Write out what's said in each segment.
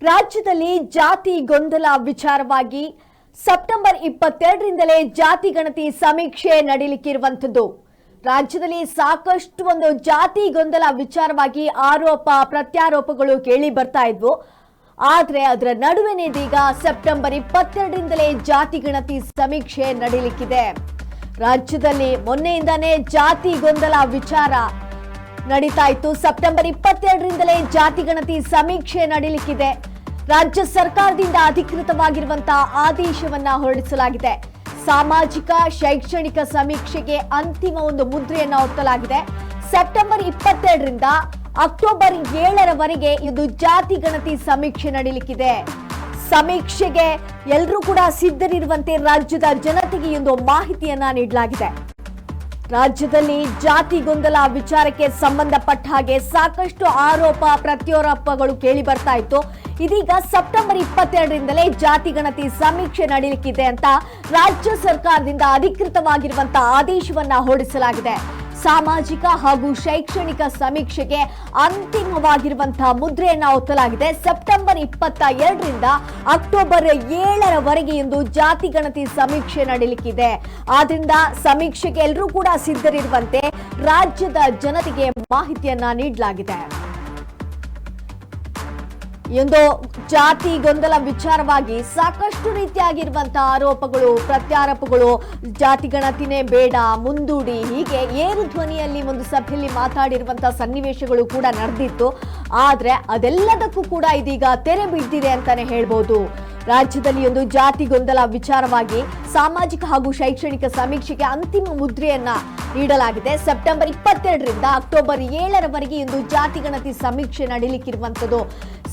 ರಾಜ್ಯದಲ್ಲಿ ಜಾತಿ ಗೊಂದಲ ವಿಚಾರವಾಗಿ ಸೆಪ್ಟೆಂಬರ್ 22ರಿಂದಲೇ ಜಾತಿ ಗಣತಿ ಸಮೀಕ್ಷೆ ನಡೆಯಲಿಕ್ಕಿರುವಂತದ್ದು. ರಾಜ್ಯದಲ್ಲಿ ಸಾಕಷ್ಟು ಒಂದು ಜಾತಿ ಗೊಂದಲ ವಿಚಾರವಾಗಿ ಆರೋಪ ಪ್ರತ್ಯಾರೋಪಗಳು ಕೇಳಿ ಬರ್ತಾ ಇದ್ವು. ಆದ್ರೆ ಅದರ ನಡುವೆನೇ ಇದೀಗ ಸೆಪ್ಟೆಂಬರ್ 22ರಿಂದಲೇ ಜಾತಿ ಗಣತಿ ಸಮೀಕ್ಷೆ ನಡೆಯಲಿಕ್ಕಿದೆ. ರಾಜ್ಯದಲ್ಲಿ ಮೊನ್ನೆಯಿಂದಾನೇ ಜಾತಿ ಗೊಂದಲ ವಿಚಾರ ನಡೀತಾ ಇತ್ತು. ಸೆಪ್ಟೆಂಬರ್ 22ರಿಂದಲೇ ಜಾತಿ ಗಣತಿ ಸಮೀಕ್ಷೆ ನಡೆಯಲಿಕ್ಕಿದೆ. ರಾಜ್ಯ ಸರ್ಕಾರದಿಂದ ಅಧಿಕೃತವಾಗಿರುವಂತಹ ಆದೇಶವನ್ನ ಹೊರಡಿಸಲಾಗಿದೆ. ಸಾಮಾಜಿಕ ಶೈಕ್ಷಣಿಕ ಸಮೀಕ್ಷೆಗೆ ಅಂತಿಮ ಒಂದು ಮುದ್ರೆಯನ್ನ ಒತ್ತಲಾಗಿದೆ. ಸೆಪ್ಟೆಂಬರ್ 22ರಿಂದ ಅಕ್ಟೋಬರ್ 7ರವರೆಗೆ ಇದು ಜಾತಿ ಗಣತಿ ಸಮೀಕ್ಷೆ ನಡೆಯಲಿಕ್ಕಿದೆ. ಸಮೀಕ್ಷೆಗೆ ಎಲ್ಲರೂ ಕೂಡ ಸಿದ್ಧರಿರುವಂತೆ ರಾಜ್ಯದ ಜನತೆಗೆ ಒಂದು ಮಾಹಿತಿಯನ್ನ ನೀಡಲಾಗಿದೆ. ರಾಜ್ಯದಲ್ಲಿ ಜಾತಿ ಗೊಂದಲ ವಿಚಾರಕ್ಕೆ ಸಂಬಂಧಪಟ್ಟ ಹಾಗೆ ಸಾಕಷ್ಟು ಆರೋಪ ಪ್ರತ್ಯಾರೋಪಗಳು ಕೇಳಿ ಬರ್ತಾ ಇತ್ತು. ಇದೀಗ ಸೆಪ್ಟೆಂಬರ್ 22ರಿಂದಲೇ ಜಾತಿ ಗಣತಿ ಸಮೀಕ್ಷೆ ನಡೆಯಲಿಕ್ಕಿದೆ ಅಂತ ರಾಜ್ಯ ಸರ್ಕಾರದಿಂದ ಅಧಿಕೃತವಾಗಿರುವಂತಹ ಆದೇಶವನ್ನ ಹೊರಡಿಸಲಾಗಿದೆ. ಸಾಮಾಜಿಕ ಹಾಗೂ ಶೈಕ್ಷಣಿಕ ಸಮೀಕ್ಷೆಗೆ ಅಂತಿಮವಾಗಿರುವಂತಹ ಮುದ್ರೆಯನ್ನ ಒತ್ತಲಾಗಿದೆ. ಸೆಪ್ಟೆಂಬರ್ 22ರಿಂದ ಅಕ್ಟೋಬರ್ 7ರವರೆಗೆ ಎಂದು ಜಾತಿ ಗಣತಿ ಸಮೀಕ್ಷೆ ನಡೆಯಲಿಕ್ಕಿದೆ. ಆದ್ರಿಂದ ಸಮೀಕ್ಷೆಗೆ ಎಲ್ಲರೂ ಕೂಡ ಸಿದ್ಧರಿರುವಂತೆ ರಾಜ್ಯದ ಜನತೆಗೆ ಮಾಹಿತಿಯನ್ನ ನೀಡಲಾಗಿದೆ. ಒಂದು ಜಾತಿ ಗೊಂದಲ ವಿಚಾರವಾಗಿ ಸಾಕಷ್ಟು ರೀತಿಯಾಗಿರುವಂತಹ ಆರೋಪಗಳು ಪ್ರತ್ಯಾರೋಪಗಳು, ಜಾತಿ ಗಣತಿನೇ ಬೇಡ ಮುಂದೂಡಿ, ಹೀಗೆ ಏರು ಧ್ವನಿಯಲ್ಲಿ ಒಂದು ಸಭೆಯಲ್ಲಿ ಮಾತಾಡಿರುವಂತಹ ಸನ್ನಿವೇಶಗಳು ಕೂಡ ನಡೆದಿತ್ತು. ಆದ್ರೆ ಅದೆಲ್ಲದಕ್ಕೂ ಕೂಡ ಇದೀಗ ತೆರೆ ಬಿದ್ದಿದೆ ಅಂತಾನೆ ಹೇಳ್ಬೋದು. ರಾಜ್ಯದಲ್ಲಿ ಒಂದು ಜಾತಿ ಗೊಂದಲ ವಿಚಾರವಾಗಿ ಸಾಮಾಜಿಕ ಹಾಗೂ ಶೈಕ್ಷಣಿಕ ಸಮೀಕ್ಷೆಗೆ ಅಂತಿಮ ಮುದ್ರೆಯನ್ನ ನೀಡಲಾಗಿದೆ. ಸೆಪ್ಟೆಂಬರ್ 22ರಿಂದ ಅಕ್ಟೋಬರ್ 7ರವರೆಗೆ ಇಂದು ಜಾತಿ ಗಣತಿ ಸಮೀಕ್ಷೆ ನಡೆಯಲಿಕ್ಕಿರುವಂತದ್ದು.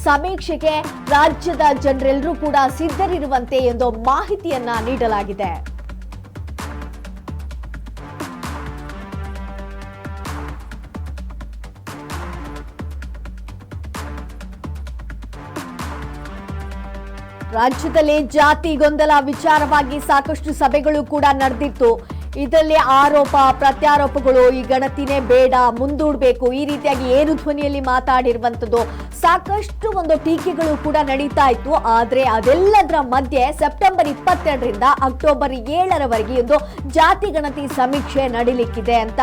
ಸಮೀಕ್ಷೆಗೆ ರಾಜ್ಯದ ಜನರೆಲ್ಲರೂ ಕೂಡ ಸಿದ್ಧರಿರುವಂತೆ ಎಂದು ಮಾಹಿತಿಯನ್ನ ನೀಡಲಾಗಿದೆ. ರಾಜ್ಯದಲ್ಲಿ ಜಾತಿ ಗೊಂದಲ ವಿಚಾರವಾಗಿ ಸಾಕಷ್ಟು ಸಭೆಗಳು ಕೂಡ ನಡೆದಿತ್ತು. ಇದರಲ್ಲಿ ಆರೋಪ ಪ್ರತ್ಯಾರೋಪಗಳು, ಈ ಗಣತಿನೇ ಬೇಡ ಮುಂದೂಡಬೇಕು, ಈ ರೀತಿಯಾಗಿ ಏರು ಧ್ವನಿಯಲ್ಲಿ ಮಾತಾಡಿರುವಂತದ್ದು, ಸಾಕಷ್ಟು ಒಂದು ಟೀಕೆಗಳು ಕೂಡ ನಡೀತಾ ಇತ್ತು. ಆದ್ರೆ ಅದೆಲ್ಲದರ ಮಧ್ಯೆ ಸೆಪ್ಟೆಂಬರ್ 22ರಿಂದ ಅಕ್ಟೋಬರ್ 7ರವರೆಗೆ ಒಂದು ಜಾತಿ ಗಣತಿ ಸಮೀಕ್ಷೆ ನಡೆಯಲಿಕ್ಕಿದೆ ಅಂತ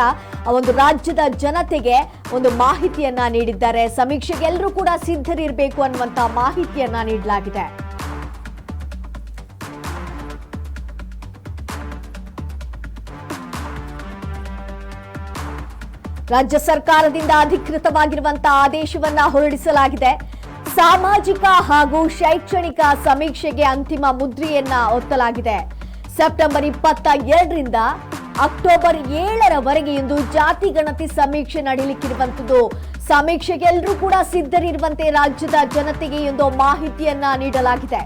ಒಂದು ರಾಜ್ಯದ ಜನತೆಗೆ ಒಂದು ಮಾಹಿತಿಯನ್ನ ನೀಡಿದ್ದಾರೆ. ಸಮೀಕ್ಷೆಗೆ ಎಲ್ಲರೂ ಕೂಡ ಸಿದ್ಧರಿರಬೇಕು ಅನ್ನುವಂತ ಮಾಹಿತಿಯನ್ನ ನೀಡಲಾಗಿದೆ. ರಾಜ್ಯ ಸರ್ಕಾರದಿಂದ ಅಧಿಕೃತವಾಗಿರುವಂತಹ ಆದೇಶವನ್ನ ಹೊರಡಿಸಲಾಗಿದೆ. ಸಾಮಾಜಿಕ ಹಾಗೂ ಶೈಕ್ಷಣಿಕ ಸಮೀಕ್ಷೆಗೆ ಅಂತಿಮ ಮುದ್ರೆಯನ್ನ ಒತ್ತಲಾಗಿದೆ. ಸೆಪ್ಟೆಂಬರ್ 22ರಿಂದ ಅಕ್ಟೋಬರ್ 7ರವರೆಗೆ ಇಂದು ಜಾತಿ ಗಣತಿ ಸಮೀಕ್ಷೆ ನಡೆಯಲಿಕ್ಕಿರುವಂತದ್ದು. ಸಮೀಕ್ಷೆಗೆ ಎಲ್ಲರೂ ಕೂಡ ಸಿದ್ಧರಿರುವಂತೆ ರಾಜ್ಯದ ಜನತೆಗೆ ಒಂದು ಮಾಹಿತಿಯನ್ನ ನೀಡಲಾಗಿದೆ.